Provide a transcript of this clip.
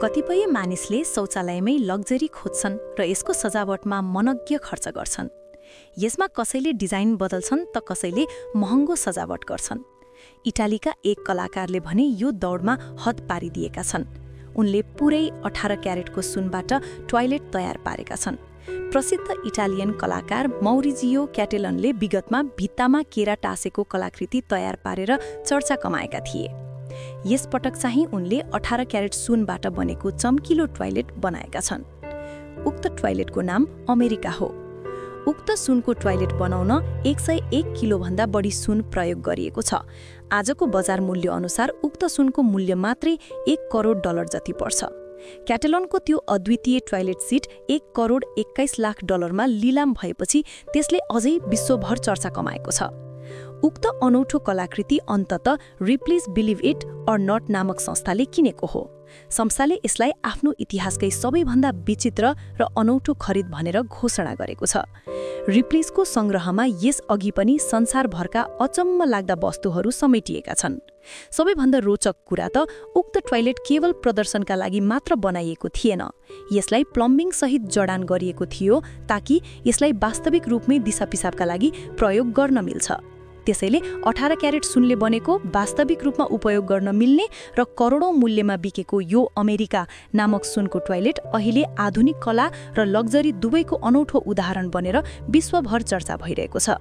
कतिपय मानिसले शौचालयमै लग्जरी खोज्छन् र यसको सजावटमा मनज्ञ खर्च गर्छन्। यसमा कसैले डिजाइन बदल्छन् त कसैले महँगो सजावट गर्छन्। इटालीका एक कलाकारले भने यो दौडमा हद पारिदिएका छन्। उनले पुरै 18 क्यारेटको सुनबाट टोयलेट तयार पारेका छन्। प्रसिद्ध इटालियन कलाकार मौरिजियो क्याटेलनले विगतमा भित्तामा केरा टाँसेको कलाकृति तयार पारेर चर्चा कमाएका थिए। यस पटक चाहिँ उनले 18 क्यारेट सुनबाट बनेको चम्किलो टोयलेट बनाएका छन्। उक्त टोयलेटको नाम अमेरिका हो। उक्त सुनको टोयलेट बनाउन 101 किलोभन्दा बढी सुन प्रयोग गरिएको छ। आजको बजार मूल्य अनुसार उक्त सुनको मूल्य मात्रै $1 करोड जति पर्छ। क्याटेलनको त्यो अद्वितीय टोयलेट सिट $1 करोड 21 लाख मा लिलाम भएपछि त्यसले अझै विश्वभर चर्चा कमाएको छ। उक्त अनौठो कलाकृति अन्ततः रिप्लिज बिलिभ इट अर नट नामक संस्थाले किनेको हो। संस्थाले यसलाई आफ्नो इतिहासकै सबैभन्दा विचित्र र अनौठो खरिद भनेर घोषणा गरेको छ। रिप्लिजको संग्रहमा यस अघि पनि संसारभरका अचम्म लाग्दा वस्तुहरू समेटिएका छन्। सबैभन्दा रोचक कुरा त उक्त टोयलेट केवल प्रदर्शनका लागि मात्र बनाइएको थिएन। यसलाई प्लम्बिङ सहित जडान गरिएको थियो ताकि यसलाई वास्तविक रूपमै दिशापिसाबका लागि प्रयोग गर्न मिल्छ। त्यसैले 18 क्यारेट सुनले बनेको वास्तविक रूपमा उपयोग गर्न मिल्ने र करोडौं मूल्यमा बिकेको यो अमेरिका नामक सुनको टोयलेट अहिले आधुनिक कला र लग्जरी दुवैको अनौठो उदाहरण बनेर विश्वभर चर्चा भइरहेको छ।